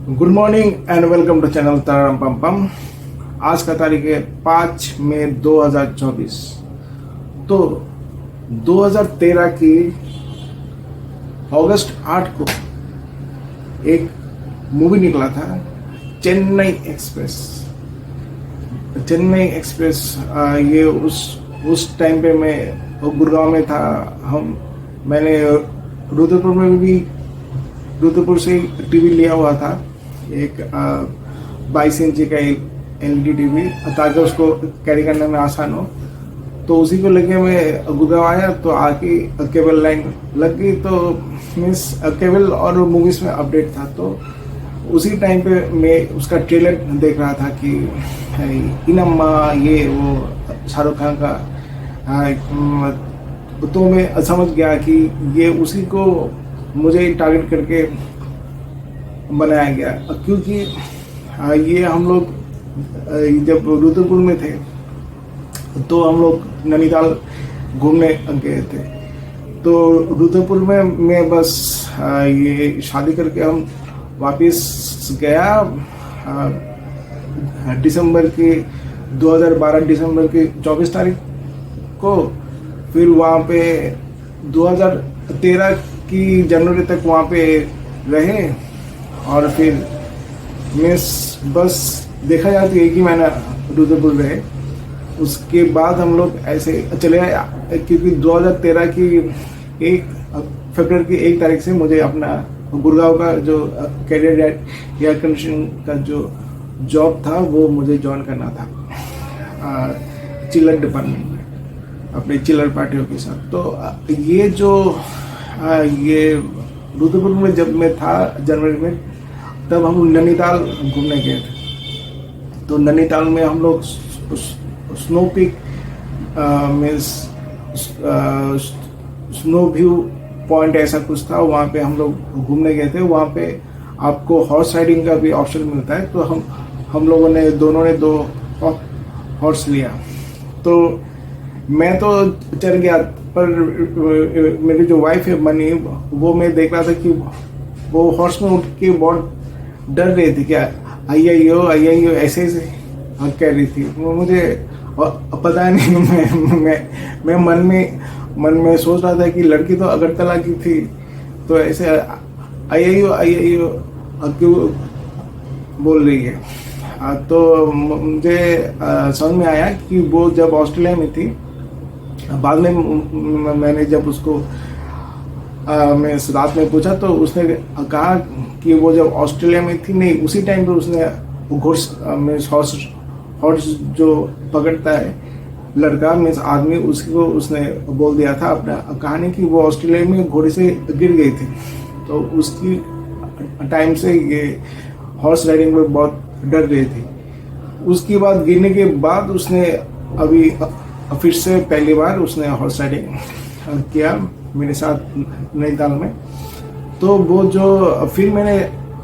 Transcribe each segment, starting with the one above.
Good morning and welcome to channel ताराराम पम पम। आज का तारीख है 5 मई 2024। तो 2013 की अगस्त 8 को एक मूवी निकला था, चेन्नई एक्सप्रेस। चेन्नई एक्सप्रेस ये उस टाइम पे मैं गुड़गांव में था। मैंने रुद्रपुर में भी रुद्रपुर से टीवी लिया हुआ था, एक 22 इंची का एलईडी टीवी, ताकि उसको कैरी करने में आसान हो। तो उसी को लेके मैं गुड़गांव आया, तो आके केबल लाइन लग गई। तो मीन्स केबल और मूवीज में अपडेट था। तो उसी टाइम पे मैं उसका ट्रेलर देख रहा था कि इनम्मा ये वो शाहरुख खान का। तो मैं समझ गया कि ये उसी को मुझे टारगेट करके बनाया गया, क्योंकि ये हम लोग जब रुद्रपुर में थे तो हम लोग नैनीताल घूमने गए थे। तो रुद्रपुर में मैं बस ये शादी करके हम वापस गया दिसंबर के 2012 दिसंबर की 24 तारीख को। फिर वहाँ पे 2013 की जनवरी तक वहाँ पे रहे, और फिर मैं बस देखा जाए तो एक ही महीना रुद्रपुर रहे। उसके बाद हम लोग ऐसे चले आए, क्योंकि 2013 की 1 फरवरी की 1 तारीख से मुझे अपना गुड़गांव का जो कैरियर एयर कंडीशन का जो जॉब था वो मुझे ज्वाइन करना था, चिल्लर डिपार्टमेंट में, अपने चिल्लर पार्टियों के साथ। तो ये जो ये रुद्रपुर में जब मैं था जनवरी में, तब हम नैनीताल घूमने गए थे। तो नैनीताल में हम लोग snow peak means snow view point ऐसा कुछ था, वहाँ पे हम लोग घूमने गए थे। वहाँ पे आपको हॉर्स राइडिंग का भी ऑप्शन मिलता है। तो हम लोगों ने दोनों ने 2 हॉर्स लिया। तो मैं तो चढ़ गया, पर मेरी जो वाइफ है मनी, वो मैं देख रहा था कि वो हॉर्स में उठ के बहुत डर रही थी, क्या आइयो ऐसे ऐसे कह रही थी। मुझे पता नहीं, मैं मन में सोच रहा था कि लड़की तो अगरतला की थी, तो ऐसे आइयो क्यों बोल रही है। तो मुझे समझ में आया कि वो जब ऑस्ट्रेलिया में थी। बाद में मैंने जब उसको मैं रात में पूछा, तो उसने कहा कि वो जब ऑस्ट्रेलिया में थी, नहीं उसी टाइम पे उसने हॉर्स जो पकड़ता है लड़का मीन्स आदमी, उसको उसने बोल दिया था अपना कहानी कि वो ऑस्ट्रेलिया में घोड़े से गिर गई थी। तो उसकी टाइम से ये हॉर्स राइडिंग में बहुत डर रही थी। उसके बाद गिरने के बाद उसने अभी फिर से पहली बार उसने हॉर्स राइडिंग किया मेरे साथ नैनीताल में। तो वो जो फिर मैंने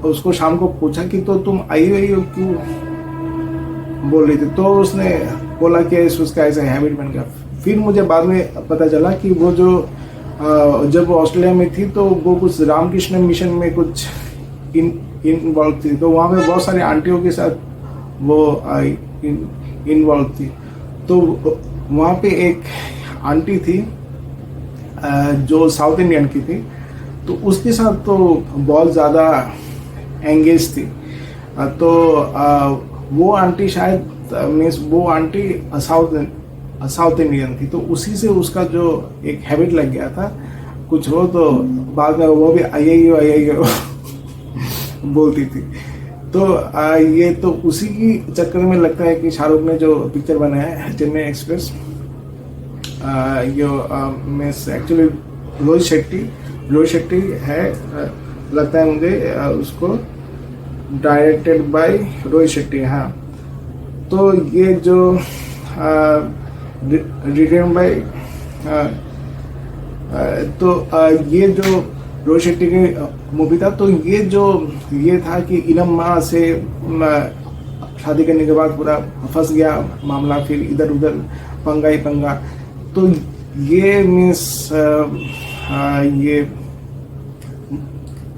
उसको शाम को पूछा कि तो तुम आइयो क्यों बोल रही थी, तो उसने बोला कि उसका ऐसा हैबिट बन गया। फिर मुझे बाद में पता चला कि वो जो जब वो ऑस्ट्रेलिया में थी, तो वो कुछ रामकृष्ण मिशन में कुछ इन्वॉल्व थी। तो वहाँ पे बहुत सारे आंटियों के साथ वो इन्वॉल्व थी। तो वहाँ पे एक आंटी थी जो साउथ इंडियन की थी, तो उसके साथ तो बहुत ज़्यादा एंगेज थी। तो वो आंटी शायद मीन्स वो आंटी साउथ इंडियन थी। तो उसी से उसका जो एक हैबिट लग गया था कुछ हो, तो बाद में वो भी आइयो बोलती थी। तो ये तो उसी की चक्कर में लगता है कि शाहरुख ने जो पिक्चर बनाया है Chennai express, means actually Rohit Shetty है, लगता है मुझे उसको डायरेक्टेड बाय रोहित शेट्टी। हाँ, तो ये जो रिटर्न बाय तो ये जो रोहित शेट्टी की मूवी था, तो ये था कि इनम्मा से शादी करने के बाद पूरा फंस गया मामला, फिर इधर उधर पंगा ही पंगा। तो ये मीन्स ये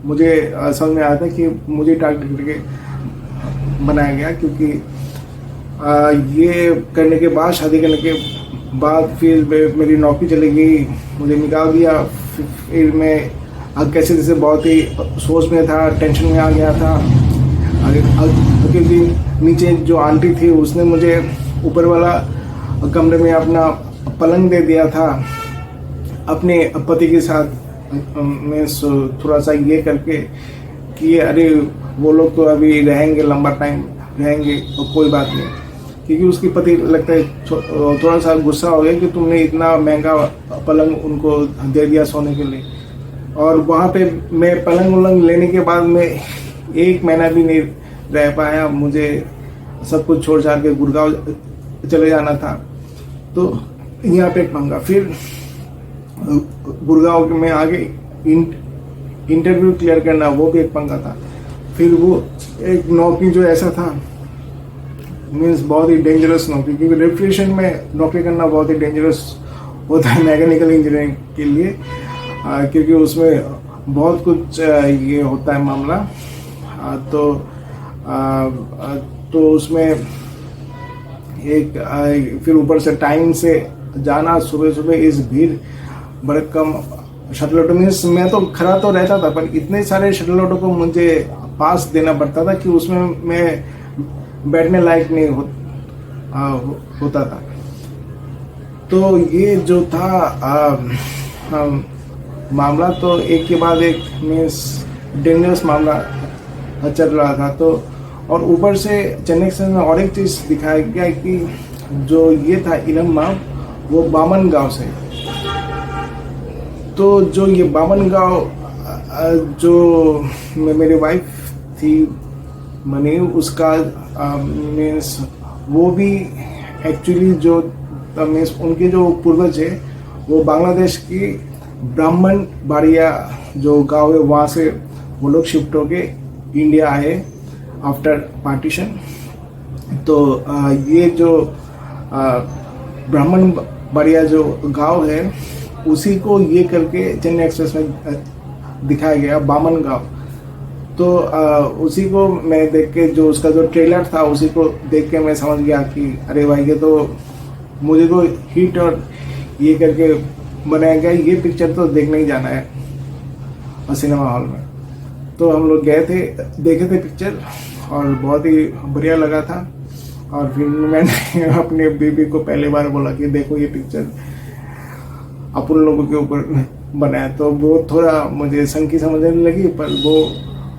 मुझे समझ में आया था कि मुझे टारगेट करके बनाया गया, क्योंकि ये करने के बाद, शादी करने के बाद फिर मेरी नौकरी चली गई, मुझे निकाल दिया। फिर मैं कैसे जैसे बहुत ही सोच में था, टेंशन में आ गया था, क्योंकि नीचे जो आंटी थी उसने मुझे ऊपर वाला कमरे में अपना पलंग दे दिया था अपने पति के साथ। मैं थोड़ा सा ये करके कि अरे वो लोग तो अभी रहेंगे, लंबा टाइम रहेंगे तो कोई बात नहीं, क्योंकि उसकी पति लगता है थोड़ा सा गुस्सा हो गया कि तुमने इतना महंगा पलंग उनको दे दिया सोने के लिए। और वहाँ पे मैं पलंग उलंग लेने के बाद में 1 महीना भी नहीं रह पाया, मुझे सब कुछ छोड़ छाड़ के गुड़गांव चले जाना था। तो यहाँ पे एक पंगा, फिर गुड़गांव में आगे इंटरव्यू क्लियर करना, वो भी एक पंगा था। फिर वो एक नौकरी जो ऐसा था, मीन्स बहुत ही डेंजरस नौकरी, क्योंकि रेफ्रिजरेशन में नौकरी करना बहुत ही डेंजरस होता है मैकेनिकल इंजीनियरिंग के लिए, क्योंकि उसमें बहुत कुछ ये होता है मामला। तो उसमें एक फिर ऊपर से टाइम से जाना, सुबह सुबह इस भीड़ भड़कम शटल ऑटो, मीन्स मैं तो खड़ा तो रहता था, पर इतने सारे शटल ऑटो को मुझे पास देना पड़ता था कि उसमें मैं बैठने लायक नहीं होता था। तो ये जो था मामला, तो एक के बाद एक मीन्स डेंजरस मामला चल रहा था। तो और ऊपर से चेन्नई एक्सप्रेस में और एक चीज़ दिखाया गया कि जो ये था इलम्मा, वो बामन गांव से। तो जो ये बामन गांव, जो मेरी वाइफ थी मनी, उसका मीन्स वो भी एक्चुअली जो मीन्स उनके जो पूर्वज है वो बांग्लादेश की ब्राह्मण बाड़िया जो गांव है वहाँ से वो लोग शिफ्ट होके इंडिया आए आफ्टर पार्टीशन। तो ये जो ब्राह्मण बाड़िया जो गांव है उसी को ये करके चेन्नई एक्सप्रेस में दिखाया गया, बामन गांव। तो उसी को मैं देख के, जो उसका जो ट्रेलर था उसी को देख के मैं समझ गया कि अरे भाई ये तो मुझे तो हिट और ये करके बनाया गया, ये पिक्चर तो देखने ही जाना है सिनेमा हॉल में। तो हम लोग गए थे, देखे थे पिक्चर और बहुत ही बढ़िया लगा था। और फिर मैंने अपने बेबी को पहली बार बोला कि देखो ये पिक्चर अपन लोगों के ऊपर बनाया। तो वो थोड़ा मुझे संकी समझने लगी, पर वो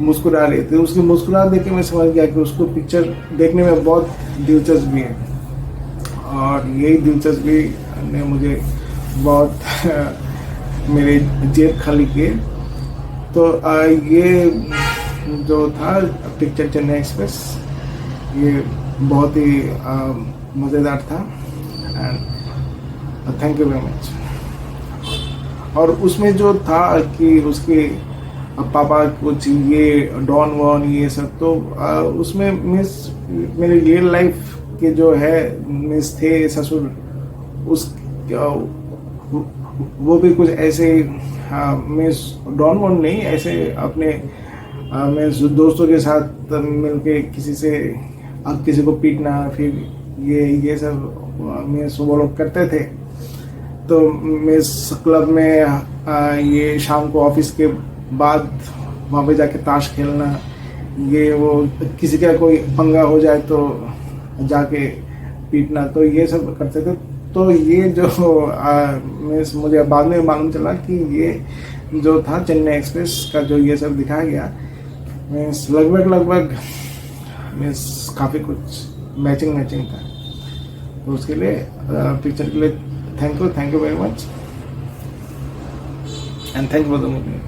मुस्कुरा रही थी। उसकी मुस्कुराहट देख के मैं समझ गया कि उसको पिक्चर देखने में बहुत दिलचस्पी है, और यही दिलचस्पी ने मुझे बहुत मेरे जेब खाली किए। तो ये जो था पिक्चर चेन्नई एक्सप्रेस, ये बहुत ही मज़ेदार था, and thank you very much. और उसमें जो था कि उसके पापा कुछ ये डॉन वॉन ये सब, तो उसमें मिस मेरी रियल लाइफ के जो है मिस थे ससुर, उस वो भी कुछ ऐसे मिस डॉन वॉन नहीं, ऐसे अपने मिस दोस्तों के साथ मिलके किसी से किसी को पीटना, फिर ये सब मिस वो लोग करते थे। तो मिस क्लब में ये शाम को ऑफिस के बाद वहाँ पे जाके ताश खेलना, ये वो किसी का कोई पंगा हो जाए तो जाके पीटना, तो ये सब करते थे। तो ये जो मिस मुझे बाद में मालूम चला कि ये जो था चेन्नई एक्सप्रेस का जो ये सब दिखाया गया, मीन्स लगभग मीन्स काफ़ी कुछ मैचिंग था। तो उसके लिए पिक्चर के लिए thank you very much, and thank you for the movie.